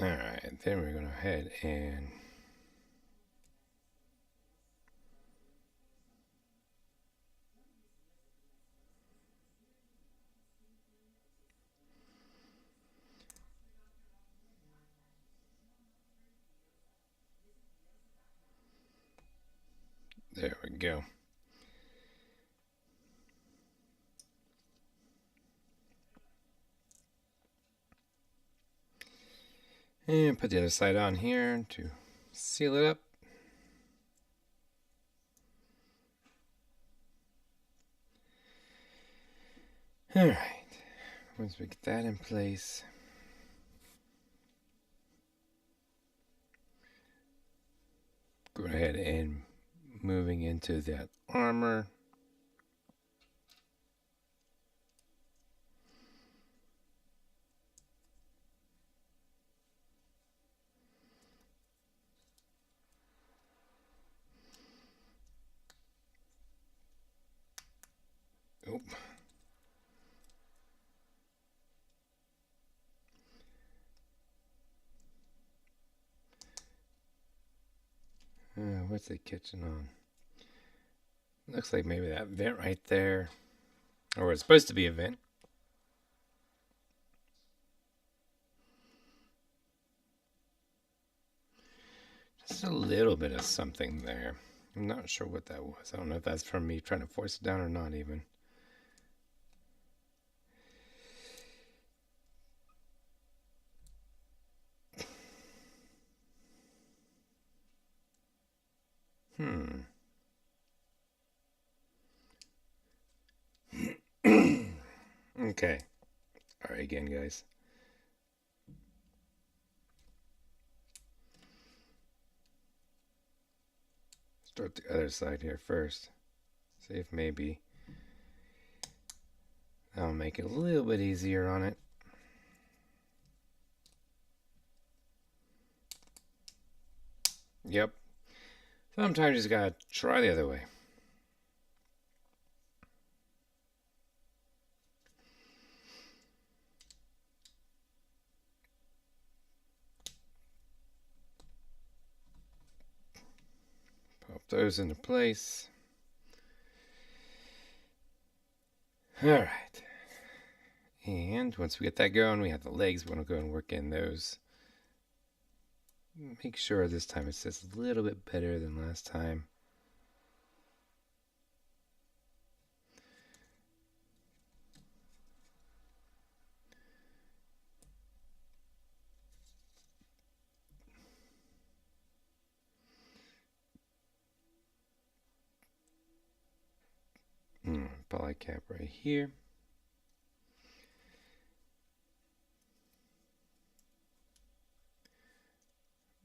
Alright, then we're going to go ahead and there we go. And put the other side on here to seal it up. Alright, once we get that in place, go ahead and moving into that armor. Oh. What's the kitchen on? Looks like maybe that vent right there, or it's supposed to be a vent. Just a little bit of something there. I'm not sure what that was. I don't know if that's from me trying to force it down or not even. Okay. All right, again, guys. Start the other side here first. See if maybe that'll make it a little bit easier on it. Yep. Sometimes you just gotta try the other way. Pop those into place. All right. And once we get that going, we have the legs. We're going to go and work in those. Make sure this time it sits a little bit better than last time. Poly cap right here.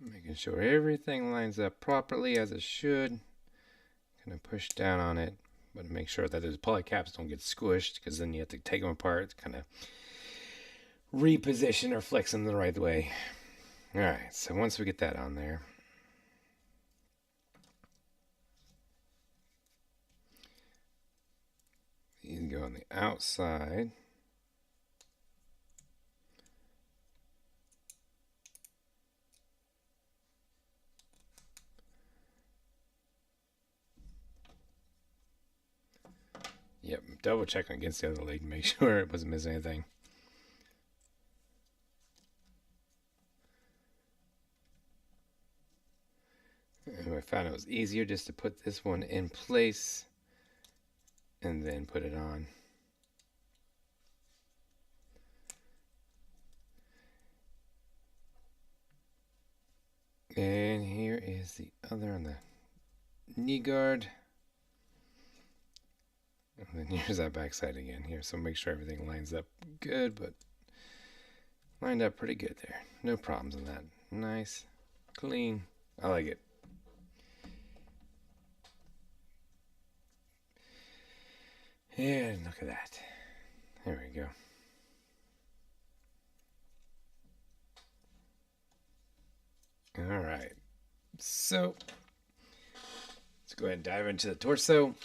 Making sure everything lines up properly as it should. Gonna push down on it, but make sure that those poly caps don't get squished, because then you have to take them apart to kind of reposition or flex them the right way. All right, so once we get that on there, you can go on the outside. Yep, double checking against the other leg to make sure it wasn't missing anything. And I found it was easier just to put this one in place and then put it on. And here is the other on the knee guard. And then here's that backside again here. So make sure everything lines up good, but lined up pretty good there. No problems on that. Nice, clean. I like it. And look at that. There we go. All right. So let's go ahead and dive into the torso.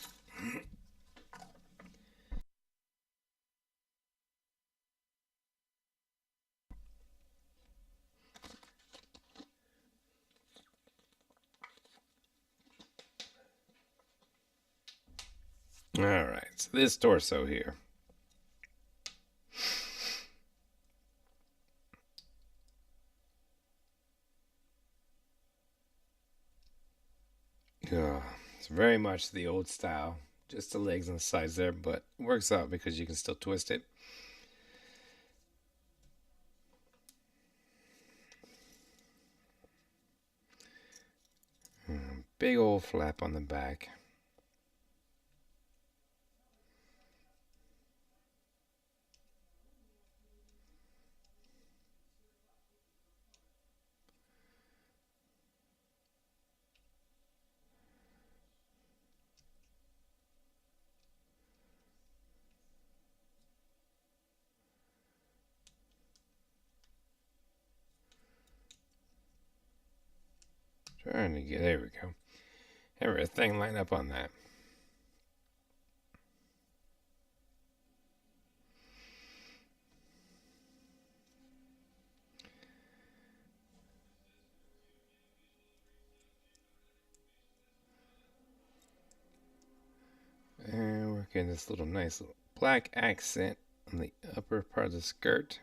Alright, so this torso here. It's very much the old style. Just the legs and the sides there, but it works out because you can still twist it. Big old flap on the back. Trying to get, there we go. Everything line up on that. And we're getting this little nice little black accent on the upper part of the skirt.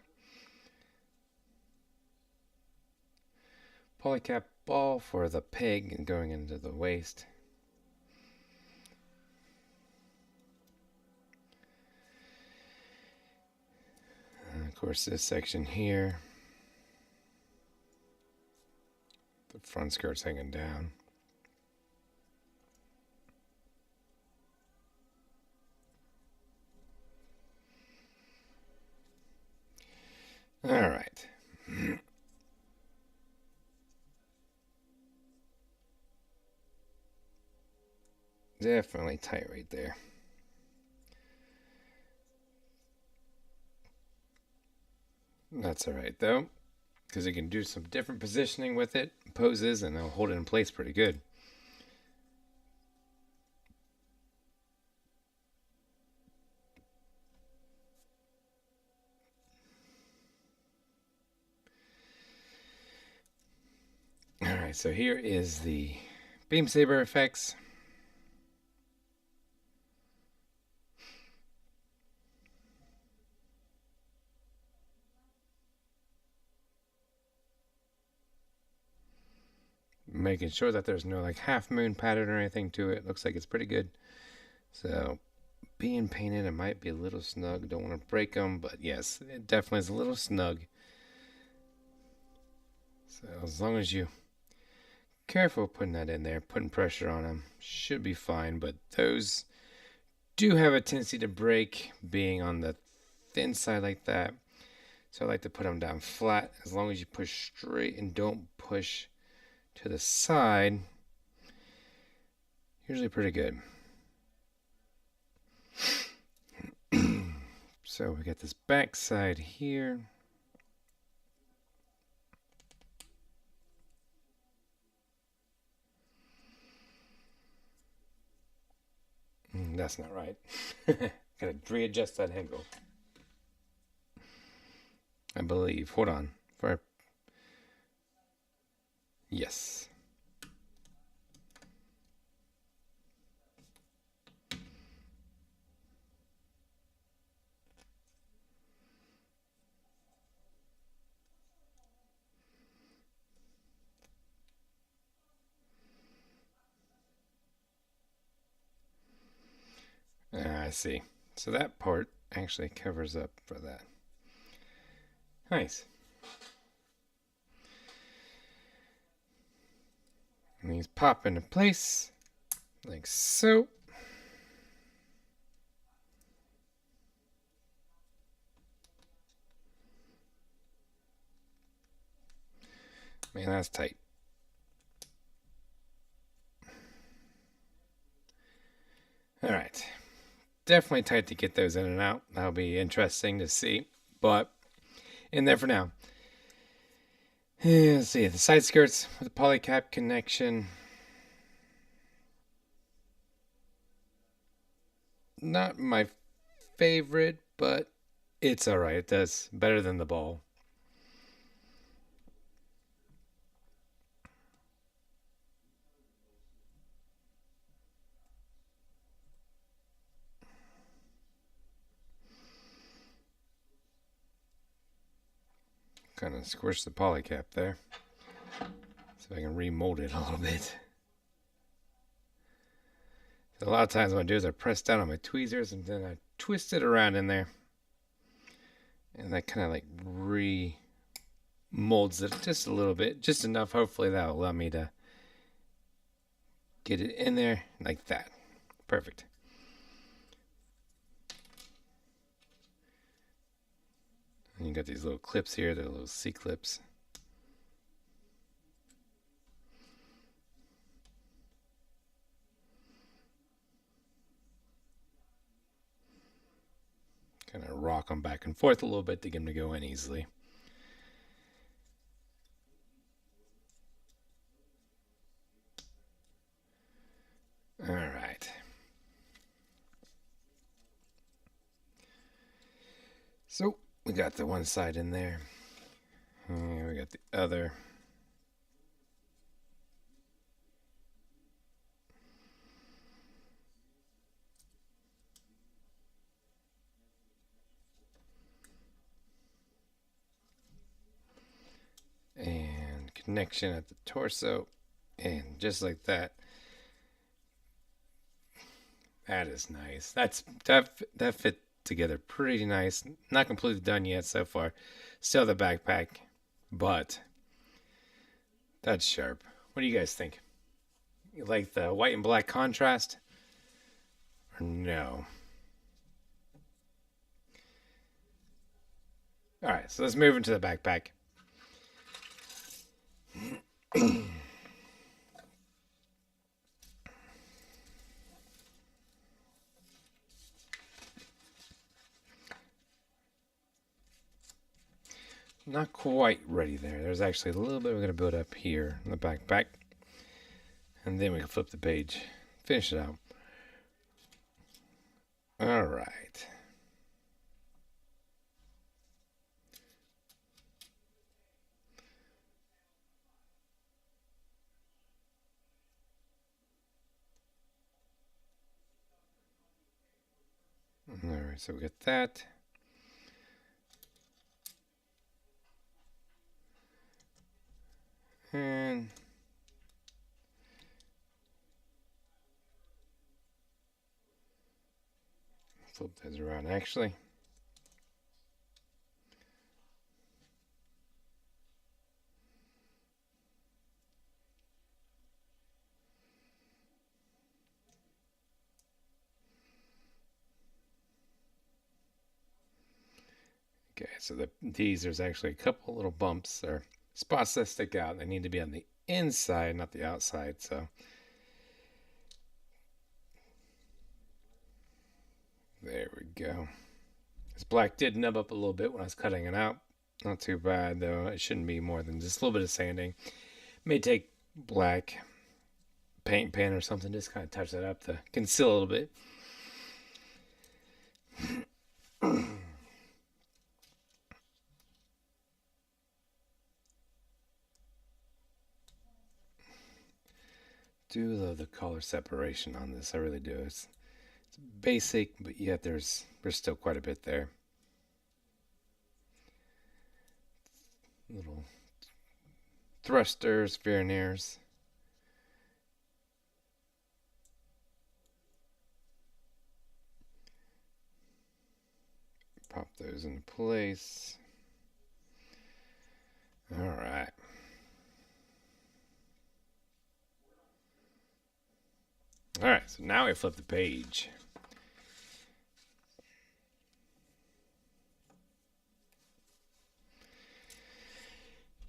Polycap ball for the peg and going into the waist. And of course, this section here, the front skirt's hanging down. All right. Definitely tight right there. That's all right though, because you can do some different positioning with it, poses, and it'll hold it in place pretty good. All right, so here is the beam saber effects. Making sure that there's no like half moon pattern or anything to it. Looks like it's pretty good. So being painted, it might be a little snug. Don't want to break them, but yes, it definitely is a little snug. So as long as you careful putting that in there, putting pressure on them, should be fine. But those do have a tendency to break being on the thin side like that. So I like to put them down flat. As long as you push straight and don't push to the side, usually pretty good. So we got this back side here. That's not right. Gotta readjust that angle. I believe. Hold on. Yes. I see. So that part actually covers up for that. Nice. And these pop into place like so. Man, that's tight. All right. Definitely tight to get those in and out. That'll be interesting to see. But in there for now. Let's see. The side skirts with the polycap connection. Not my favorite, but it's alright. It does better than the ball. Kind of squish the polycap there. So I can remold it a little bit. So a lot of times what I do is I press down on my tweezers and then I twist it around in there. And that kind of like molds it just a little bit, just enough. Hopefully that'll allow me to get it in there like that. Perfect. And you got these little clips here, they're little C clips. Kind of rock them back and forth a little bit to get them to go in easily. All right. So we got the one side in there. And we got the other. And connection at the torso. And just like that. That is nice. That fit together pretty nice. Not completely done yet so far. Still the backpack, but that's sharp. What do you guys think? You like the white and black contrast? Or no? Alright, so let's move into the backpack. Not quite ready there. There's actually a little bit we're going to build up here in the backpack. And then we can flip the page. Finish it out. Alright. Alright, so we got that. And flip those around actually. Okay, so there's actually a couple little bumps or spots that stick out. They need to be on the inside, not the outside. So there we go. This black did nub up a little bit when I was cutting it out. Not too bad though. It shouldn't be more than just a little bit of sanding. May take black paint pen or something, just kind of touch that up to conceal a little bit. Do love the color separation on this. I really do. It's basic, but yet there's still quite a bit there. Little thrusters, verniers. Pop those into place. All right. All right, so now we flip the page.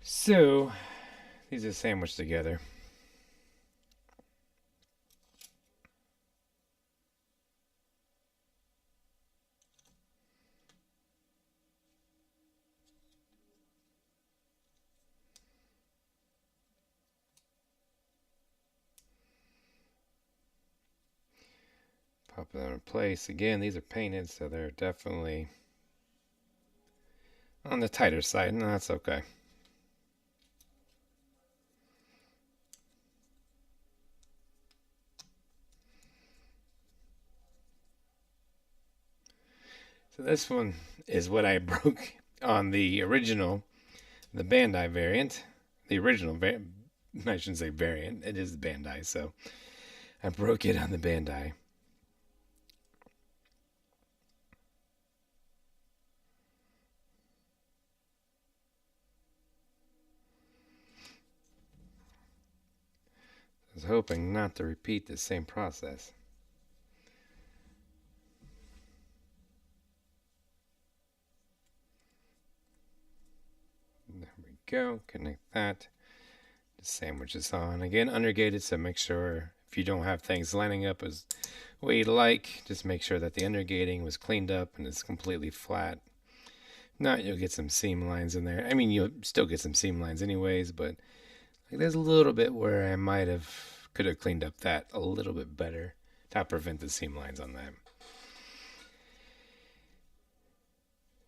So these are sandwiched together. Pop them in place. Again, these are painted, so they're definitely on the tighter side, and that's okay. So this one is what I broke on the original the Bandai variant, the original variant. I shouldn't say variant. It is the Bandai, so I broke it on the Bandai. I was hoping not to repeat the same process. There we go. Connect that. The sandwich is on. Again, undergated, so make sure if you don't have things lining up as way you'd like, just make sure that the undergating was cleaned up and it's completely flat. Not you'll get some seam lines in there. I mean, you'll still get some seam lines anyways, but like there's a little bit where I could have cleaned up that a little bit better to prevent the seam lines on that.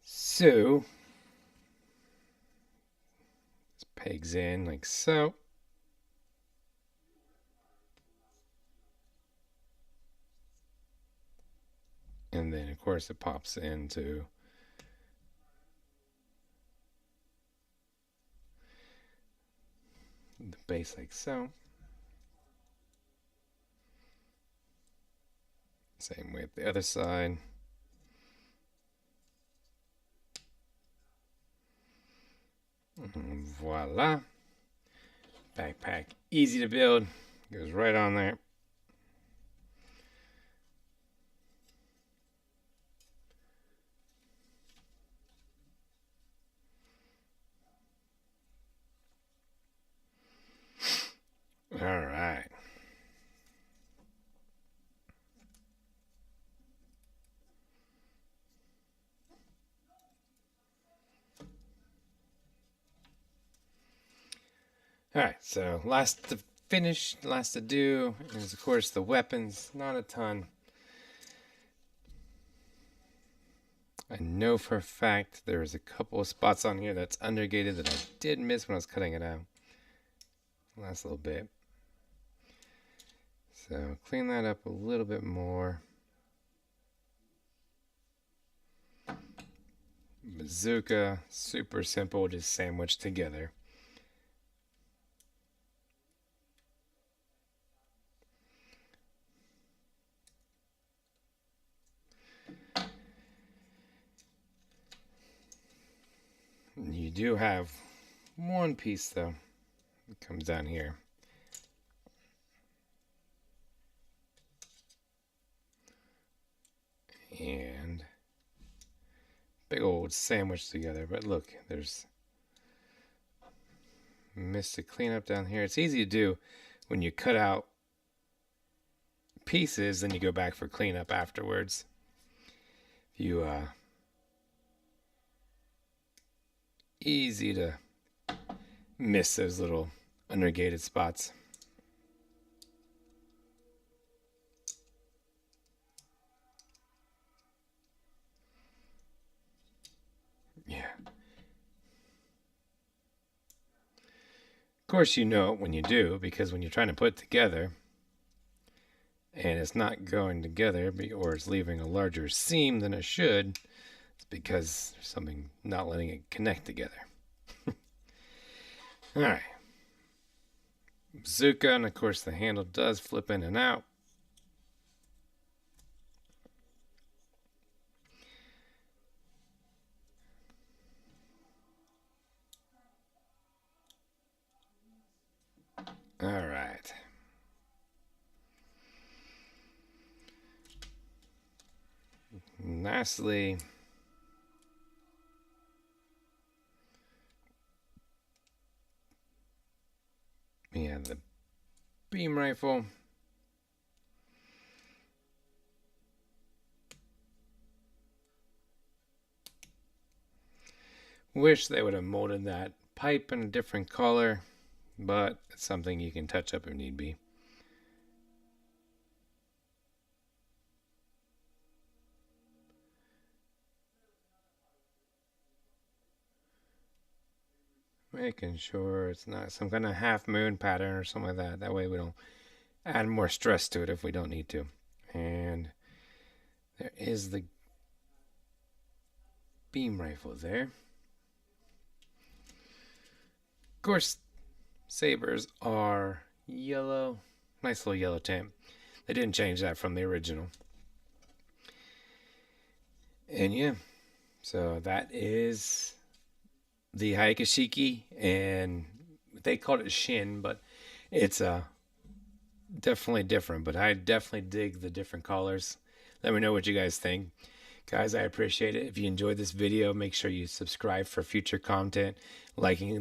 So this pegs in like so. And then of course it pops into the base like so. Same with the other side. And voila. Backpack, easy to build. Goes right on there. All right. All right, so last to finish, last to do is, of course, the weapons. Not a ton. I know for a fact there's a couple of spots on here that's undergated that I did miss when I was cutting it out. Last little bit. So clean that up a little bit more. Bazooka, super simple, just sandwiched together. You do have one piece though. It comes down here. And big old sandwich together. But look, there's missed a cleanup down here. It's easy to do when you cut out pieces, then you go back for cleanup afterwards. You easy to miss those little undergated spots. Yeah. Of course you know it when you do, because when you're trying to put it together and it's not going together, or it's leaving a larger seam than it should, it's because there's something not letting it connect together. All right. Bazooka, and of course the handle does flip in and out. All right. Lastly, we have the beam rifle. Wish they would have molded that pipe in a different color, but it's something you can touch up if need be. Making sure it's not some kind of half moon pattern or something like that. That way we don't add more stress to it if we don't need to. And there is the beam rifle there. Of course, sabers are yellow. Nice little yellow tint. They didn't change that from the original. And yeah, so that is the Hyaku Shiki, and they called it Shin, but it's definitely different. But I definitely dig the different colors. Let me know what you guys think. Guys, I appreciate it. If you enjoyed this video, make sure you subscribe for future content, liking